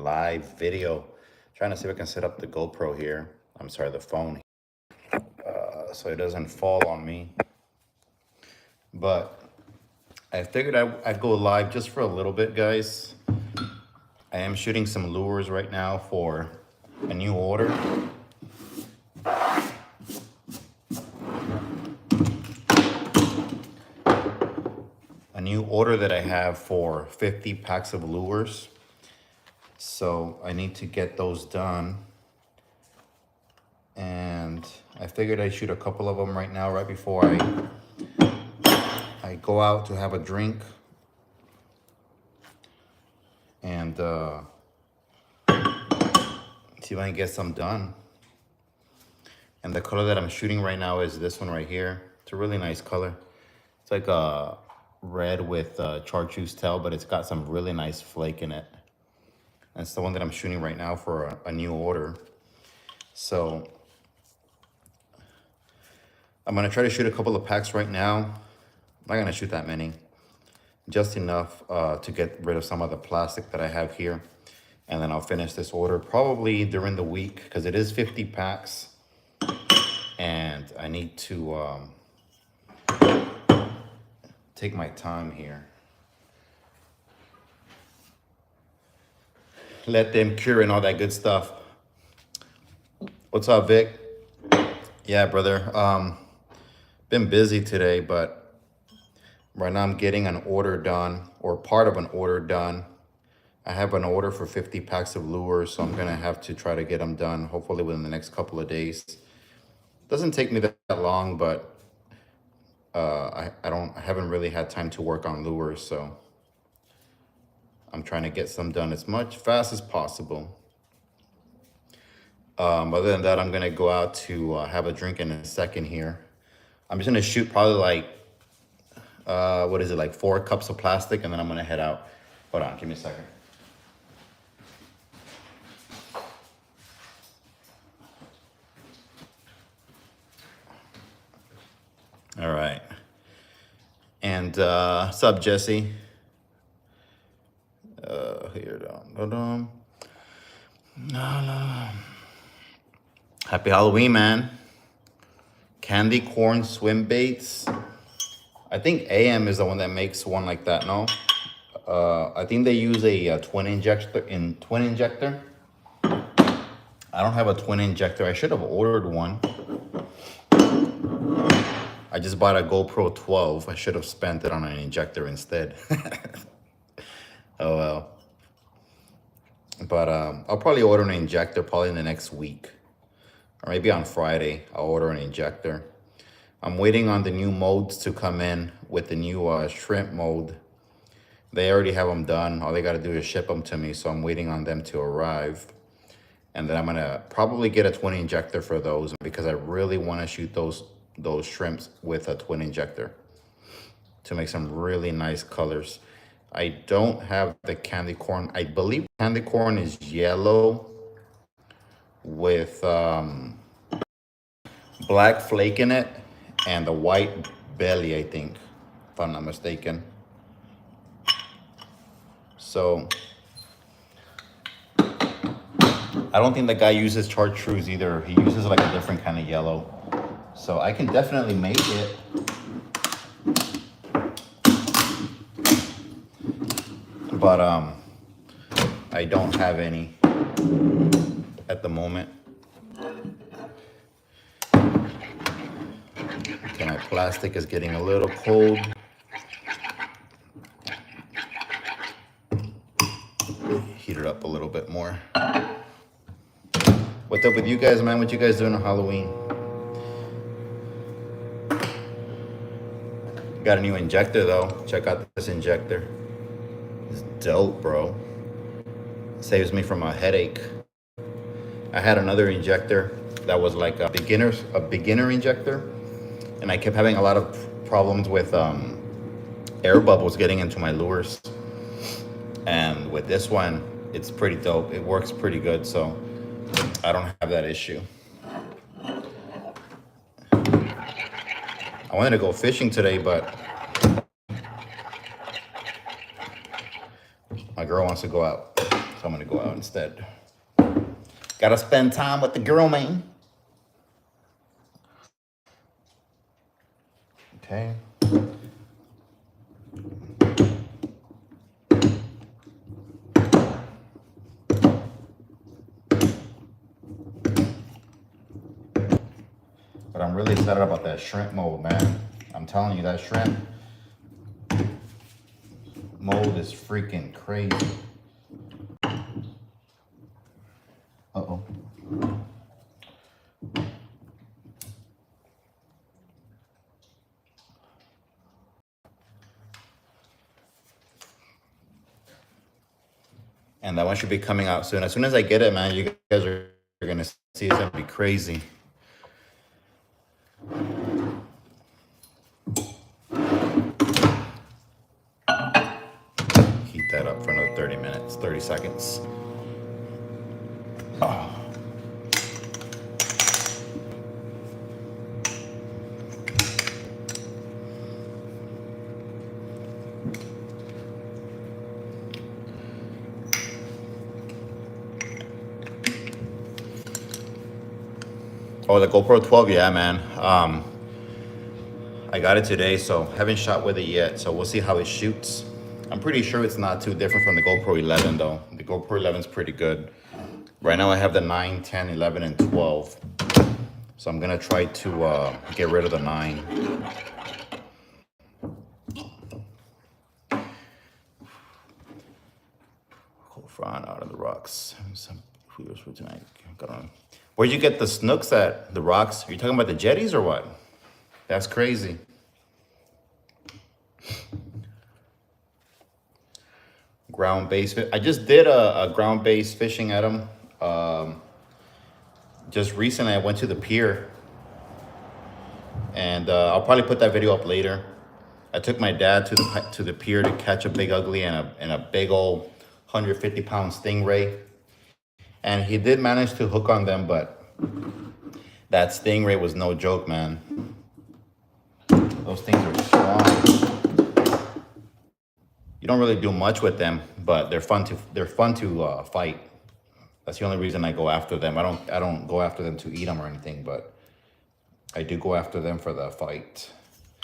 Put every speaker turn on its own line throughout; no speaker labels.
live video. Trying to see if I can set up the GoPro here. I'm sorry, the phone. So it doesn't fall on me. But I figured I'd go live just for a little bit, guys. I am shooting some lures right now for a new order. A new order that I have for 50 packs of lures. So I need to get those done. And I figured I'd shoot a couple of them right now, right before I go out to have a drink. And see if I can get some done. And the color that I'm shooting right now is this one right here. It's a really nice color. It's like a red with chartreuse tail, but it's got some really nice flake in it. That's the one that I'm shooting right now for a new order. So I'm gonna try to shoot a couple of packs right now. I'm not gonna shoot that many, just enough to get rid of some of the plastic that I have here. And then I'll finish this order probably during the week, because it is 50 packs. And I need to take my time here. Let them cure and all that good stuff. What's up, Vic? Yeah, brother. Been busy today, but right now I'm getting an order done, or part of an order done. I have an order for 50 packs of lures, so I'm gonna have to try to get them done, hopefully within the next couple of days. Doesn't take me that long, but I haven't really had time to work on lures, so I'm trying to get some done as fast as possible. Other than that, I'm gonna go out to have a drink in a second here. I'm just gonna shoot probably like, what is it, like 4 cups of plastic, and then I'm gonna head out. Hold on, give me a second. All right. And what's up, Jesse? Here, no. Happy Halloween, man. Candy corn swim baits. I think AM is the one that makes one like that, no? I think they use a twin injector. I don't have a twin injector. I should have ordered one. I just bought a GoPro 12. I should have spent it on an injector instead. Oh well. But I'll probably order an injector probably in the next week. Or maybe on Friday, I'll order an injector. I'm waiting on the new molds to come in with the new shrimp mold. They already have them done. All they got to do is ship them to me. So I'm waiting on them to arrive. And then I'm going to probably get a twin injector for those, because I really want to shoot those shrimps with a twin injector to make some really nice colors. I don't have the candy corn. I believe candy corn is yellow with black flake in it and the white belly, I think, if I'm not mistaken. So I don't think the guy uses chartreuse either. He uses like a different kind of yellow. So I can definitely make it. But I don't have any at the moment. Okay, my plastic is getting a little cold. Heat it up a little bit more. What's up with you guys, man? What you guys doing on Halloween? Got a new injector though. Check out this injector. It's dope, bro. Saves me from a headache. I had another injector that was like a beginner injector, and I kept having a lot of problems with air bubbles getting into my lures. And with this one, it's pretty dope. It works pretty good, so I don't have that issue. I wanted to go fishing today, but my girl wants to go out. So I'm gonna go out instead. Gotta spend time with the girl, man. Okay. But I'm really excited about that shrimp mold, man. I'm telling you, that shrimp mold is freaking crazy. Uh-oh. And that one should be coming out soon. As soon as I get it, man, you guys are gonna see it's gonna be crazy. Heat that up for another 30 minutes, 30 seconds. Oh. Oh, the GoPro 12, yeah, man. I got it today, so haven't shot with it yet. So we'll see how it shoots. I'm pretty sure it's not too different from the GoPro 11, though. The GoPro 11 is pretty good. Right now, I have the 9, 10, 11, and 12. So I'm gonna try to get rid of the 9. Cold frying out of the rocks. Some food for tonight. Where'd you get the snooks at? The rocks? Are you talking about the jetties or what? That's crazy. Ground-based. I just did a ground-based fishing at them. Just recently, I went to the pier, and I'll probably put that video up later. I took my dad to the pier to catch a big ugly and a big old 150-pound stingray, and he did manage to hook on them, but that stingray was no joke, man. Those things are strong. You don't really do much with them, but they're fun to fight. That's the only reason I go after them. I don't go after them to eat them or anything, but I do go after them for the fight.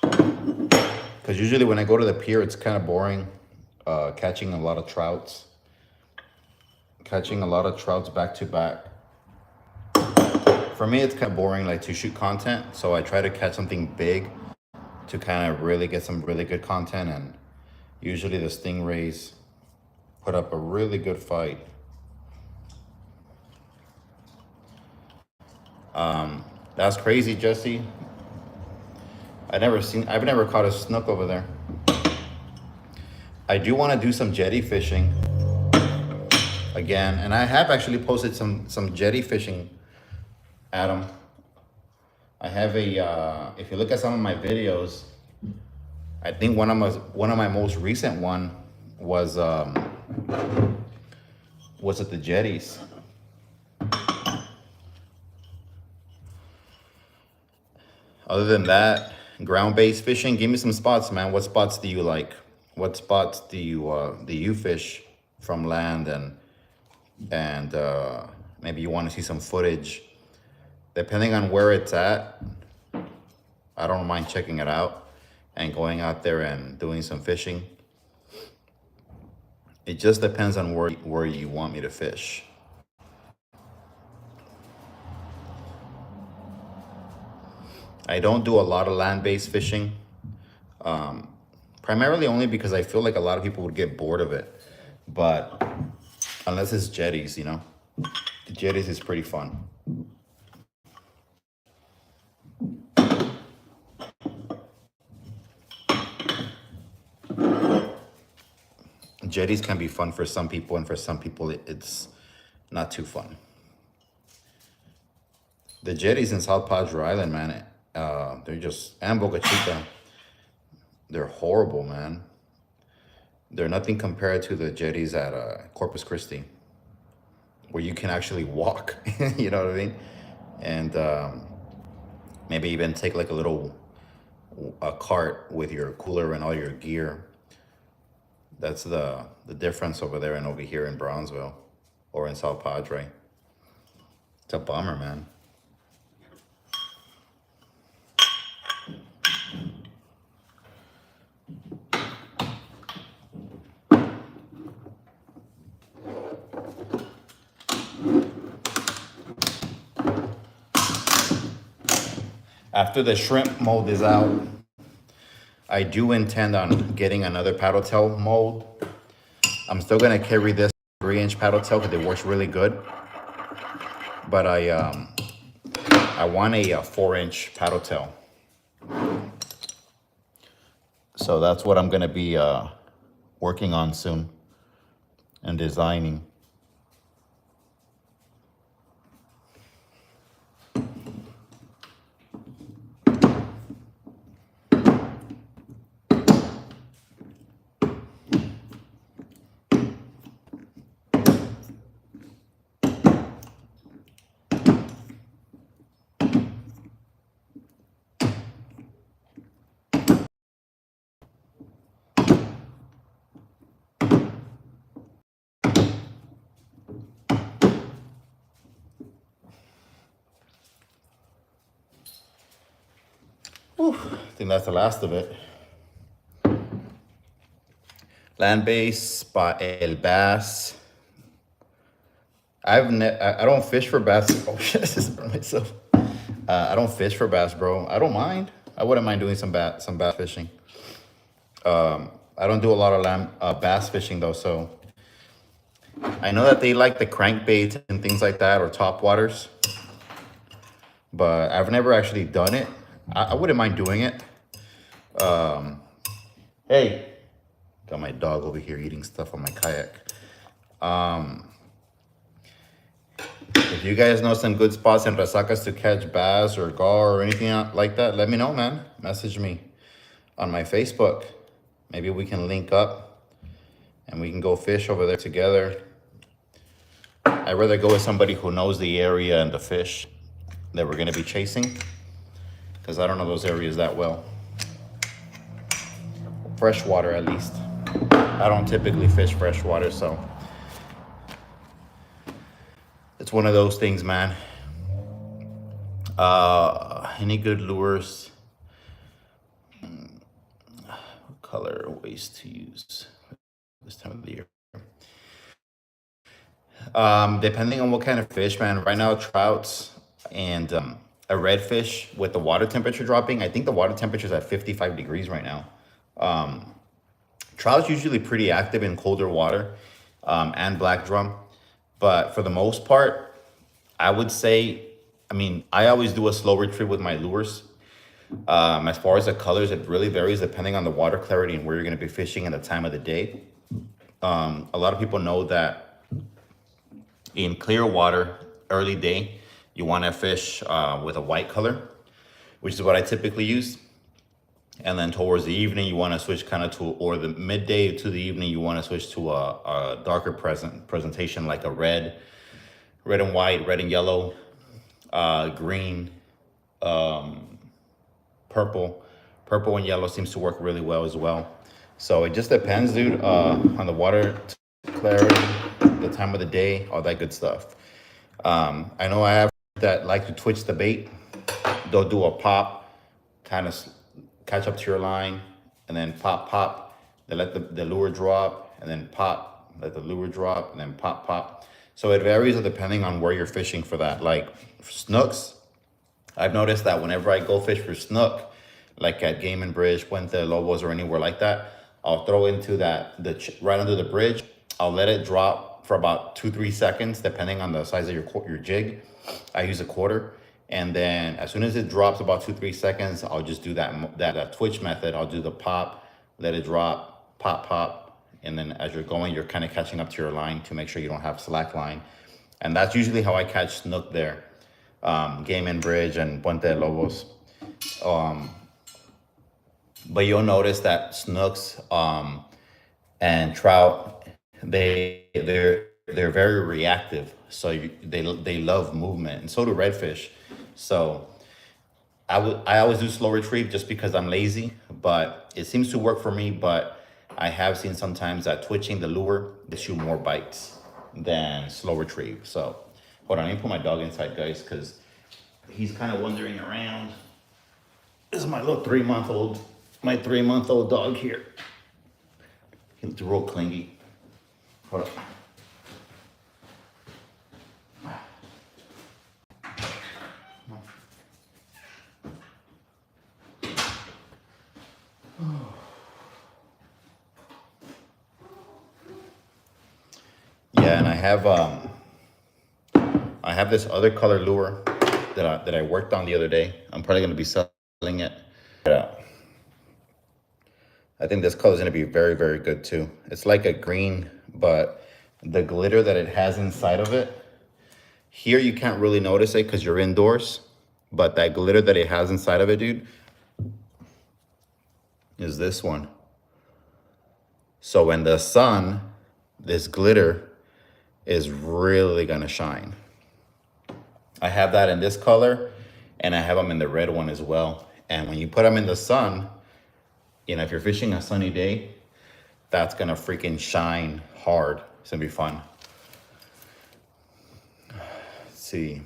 Because usually when I go to the pier, it's kind of boring catching a lot of trouts. Catching a lot of trouts back to back. For me, it's kind of boring, like, to shoot content. So I try to catch something big to kind of really get some really good content. And usually the stingrays put up a really good fight. That's crazy, Jesse. I've never caught a snook over there. I do want to do some jetty fishing again, and I have actually posted some jetty fishing, Adam. I have if you look at some of my videos, I think one of my most recent one was at the jetties. Other than that, ground-based fishing, give me some spots, man. What spots do you like? What spots do you fish from land, and maybe you want to see some footage? Depending on where it's at, I don't mind checking it out and going out there and doing some fishing. It just depends on where you want me to fish. I don't do a lot of land-based fishing, primarily only because I feel like a lot of people would get bored of it. But unless it's jetties, you know, the jetties is pretty fun. Jetties can be fun for some people, and for some people it's not too fun. The jetties in South Padre Island, man, they're just, and Boca Chica, they're horrible, man. They're nothing compared to the jetties at Corpus Christi, where you can actually walk. You know what I mean? And maybe even take like a cart with your cooler and all your gear. That's the difference over there and over here in Brownsville or in South Padre. It's a bummer, man. After the shrimp mold is out, I do intend on getting another paddle tail mold. I'm still gonna carry this 3-inch paddle tail because it works really good. But I want a 4-inch paddle tail. So that's what I'm gonna be working on soon and designing. Whew, I think that's the last of it. Land base by El Bass. I don't fish for bass. Oh shit, this is for myself. I don't fish for bass, bro. I don't mind. I wouldn't mind doing some bass fishing. I don't do a lot of bass fishing though, so I know that they like the crankbait and things like that or top waters, but I've never actually done it. I wouldn't mind doing it. Hey, got my dog over here eating stuff on my kayak. If you guys know some good spots in Resacas to catch bass or gar or anything like that, let me know, man. Message me on my Facebook. Maybe we can link up and we can go fish over there together. I'd rather go with somebody who knows the area and the fish that we're gonna be chasing, because I don't know those areas that well. Freshwater, at least. I don't typically fish freshwater, so it's one of those things, man. Any good lures? What color ways to use this time of the year? Depending on what kind of fish, man. Right now, trouts and a redfish with the water temperature dropping. I think the water temperature is at 55 degrees right now. Trout's usually pretty active in colder water, and black drum. But for the most part, I would say, I mean, I always do a slow retrieve with my lures. As far as the colors, it really varies depending on the water clarity and where you're going to be fishing and the time of the day. A lot of people know that in clear water, early day, you want to fish with a white color, which is what I typically use. And then towards the evening, you want to switch kind of to, or the midday to the evening, you want to switch to a darker presentation, like a red and white, red and yellow, green, purple. Purple and yellow seems to work really well as well. So it just depends, dude, on the water clarity, the time of the day, all that good stuff. I know I have that like to twitch the bait. They'll do a pop, kind of catch up to your line, and then pop. They let the lure drop, and then pop, let the lure drop, and then pop. So it varies depending on where you're fishing for that. Like for snooks, I've noticed that whenever I go fish for snook, like at Game and Bridge, Puente de Lobos, or anywhere like that, I'll throw into right under the bridge. I'll let it drop for about 2-3 seconds, depending on the size of your jig. I use a quarter. And then as soon as it drops about 2-3 seconds, I'll just do that twitch method. I'll do the pop, let it drop, pop. And then as you're going, you're kind of catching up to your line to make sure you don't have slack line. And that's usually how I catch snook there. Game and Bridge and Puente de Lobos. But you'll notice that snooks and trout, they're very reactive. So they love movement, and so do redfish. So I always do slow retrieve just because I'm lazy, but it seems to work for me. But I have seen sometimes that twitching the lure gets you more bites than slow retrieve. So hold on, let me put my dog inside, guys, because he's kind of wandering around. This is my little 3-month-old, my 3-month-old dog here. He's real clingy. Hold up. Yeah, and I have this other color lure that I worked on the other day. I'm probably gonna be selling it. Yeah. I think this color is gonna be very, very good too. It's like a green, but the glitter that it has inside of it, here you can't really notice it because you're indoors, but that glitter that it has inside of it, dude, is this one. So in the sun, this glitter is really gonna shine. I have that in this color, and I have them in the red one as well. And when you put them in the sun, you know, if you're fishing a sunny day, that's gonna freaking shine hard. It's gonna be fun. Let's see.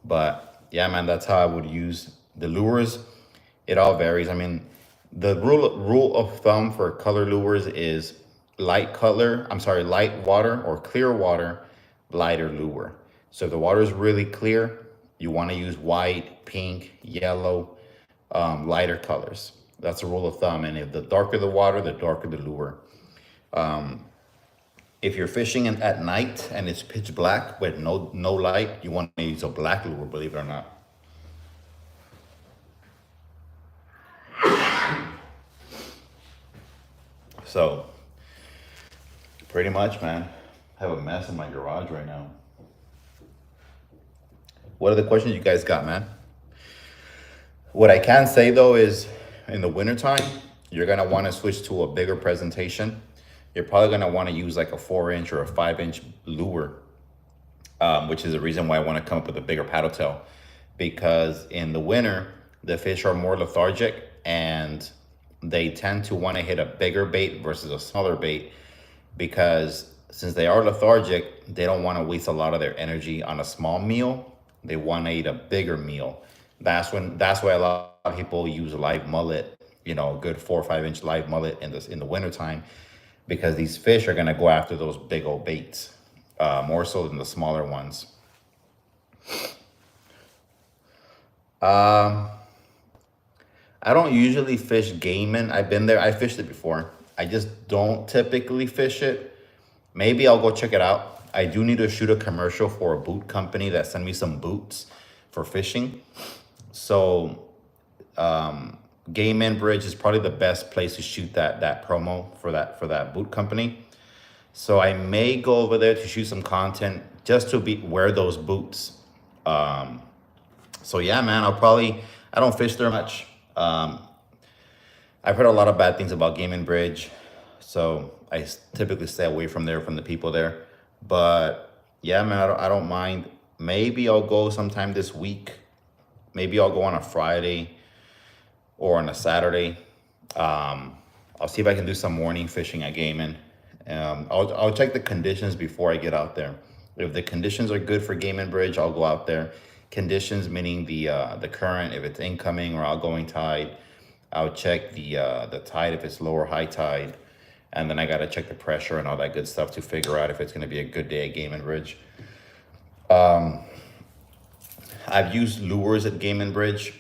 But yeah, man, that's how I would use the lures. It all varies. I mean, the rule of thumb for color lures is light water or clear water, lighter lure. So if the water is really clear, you want to use white, pink, yellow, lighter colors. That's a rule of thumb. And if the darker the water, the darker the lure. If you're fishing at night and it's pitch black with no light, you want to use a black lure, believe it or not. So pretty much, man, I have a mess in my garage right now. What are the questions you guys got, man? What I can say though is in the wintertime, you're gonna want to switch to a bigger presentation. You're probably gonna want to use like a 4-inch or a 5-inch lure, which is the reason why I want to come up with a bigger paddle tail, because in the winter, the fish are more lethargic and they tend to want to hit a bigger bait versus a smaller bait, because since they are lethargic, they don't want to waste a lot of their energy on a small meal. They want to eat a bigger meal. That's why a lot of people use live mullet, you know, a good 4 or 5-inch live mullet in the wintertime, because these fish are gonna go after those big old baits, more so than the smaller ones. I don't usually fish Gaiman. I've been there, I fished it before. I just don't typically fish it. Maybe I'll go check it out. I do need to shoot a commercial for a boot company that sent me some boots for fishing. So Gaiman Bridge is probably the best place to shoot that promo for that boot company. So I may go over there to shoot some content just to wear those boots. So yeah, man, I don't fish there much. I've heard a lot of bad things about Gaiman Bridge, so I typically stay away from the people there. But yeah, man, I don't mind. Maybe I'll go sometime this week. Maybe I'll go on a Friday or on a Saturday. I'll see if I can do some morning fishing at Gaiman. I'll check the conditions before I get out there. If the conditions are good for Gaiman Bridge, I'll go out there. Conditions meaning the current, if it's incoming or outgoing tide. I'll check the tide if it's low or high tide. And then I got to check the pressure and all that good stuff to figure out if it's going to be a good day at Gaiman Bridge. I've used lures at Gaiman Bridge.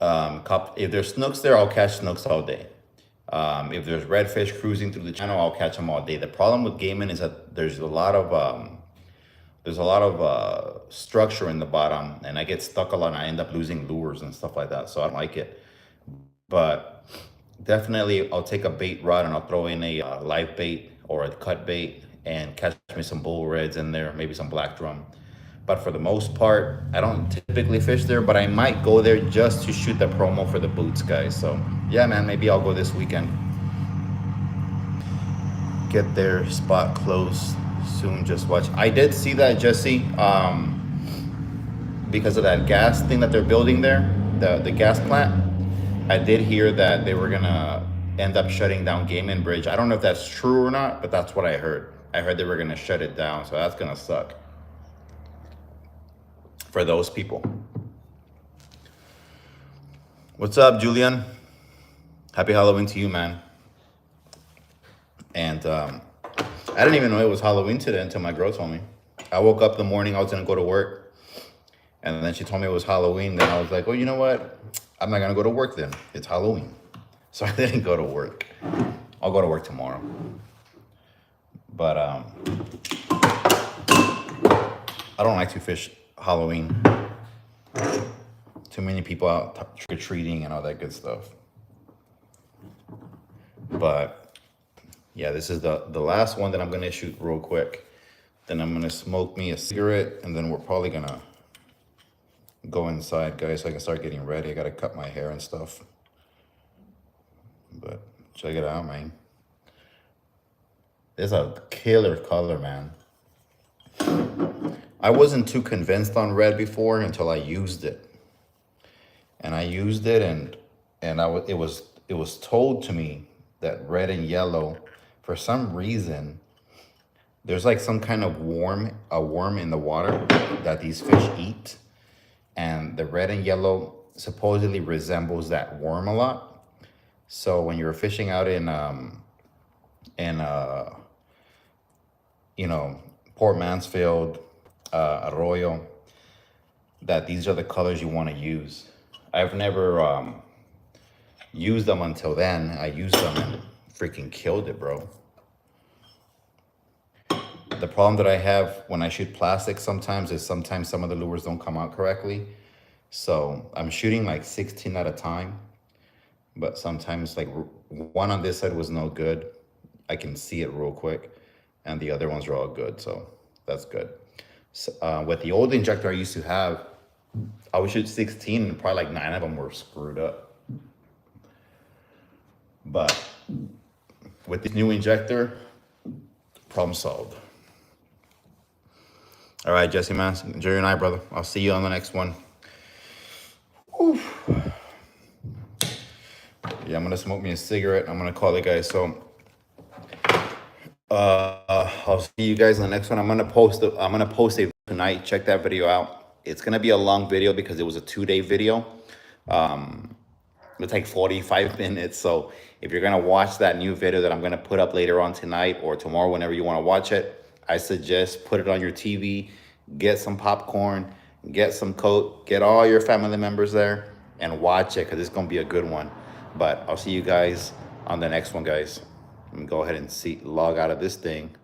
If there's snooks there, I'll catch snooks all day. If there's redfish cruising through the channel, I'll catch them all day. The problem with Gaiman is that there's a lot of structure in the bottom, and I get stuck a lot and I end up losing lures and stuff like that. So I don't like it. But definitely I'll take a bait rod and I'll throw in a live bait or a cut bait and catch me some bull reds in there, maybe some black drum. But for the most part, I don't typically fish there, but I might go there just to shoot the promo for the boots, guys. So yeah, man, maybe I'll go this weekend. Get their spot closed soon, just watch. I did see that, Jesse, because of that gas thing that they're building there, the gas plant. I did hear that they were gonna end up shutting down Game and Bridge. I don't know if that's true or not, but that's what I heard. I heard they were gonna shut it down, so that's gonna suck for those people. What's up, Julian? Happy Halloween to you, man. And I didn't even know it was Halloween today until my girl told me. I woke up the morning, I was gonna go to work, and then she told me it was Halloween. Then I was like, oh, you know what? I'm not gonna go to work then. It's Halloween. So I didn't go to work. I'll go to work tomorrow. But I don't like to fish Halloween. Too many people out trick-or-treating and all that good stuff. But yeah, this is the last one that I'm gonna shoot real quick. Then I'm gonna smoke me a cigarette, and then we're probably gonna go inside, guys, so I can start getting ready. I gotta cut my hair and stuff. But check it out, man. It's a killer color, man. I wasn't too convinced on red before until I used it. And I used it, and it was told to me that red and yellow, for some reason, there's like some kind of worm in the water that these fish eat, and the red and yellow supposedly resembles that worm a lot. So when you're fishing out in you know, Port Mansfield, Arroyo, that these are the colors you want to use. I've never used them until then. I used them and freaking killed it, bro. The problem that I have when I shoot plastic sometimes is sometimes some of the lures don't come out correctly. So I'm shooting like 16 at a time, but sometimes like one on this side was no good. I can see it real quick, and the other ones are all good, so that's good. So, with the old injector I used to have, I would shoot 16 and probably like 9 of them were screwed up. But with this new injector, problem solved. All right, Jesse, man, enjoy your night, brother. I'll see you on the next one. Oof. Yeah, I'm gonna smoke me a cigarette. I'm gonna call it, guys. So I'll see you guys in the next one. I'm gonna post a tonight. Check that video out. It's gonna be a long video because it was a 2-day video. It'll take 45 minutes. So if you're gonna watch that new video that I'm gonna put up later on tonight or tomorrow, whenever you wanna watch it, I suggest put it on your TV, get some popcorn, get some Coke, get all your family members there and watch it, because it's gonna be a good one. But I'll see you guys on the next one, guys. Let me go ahead and log out of this thing.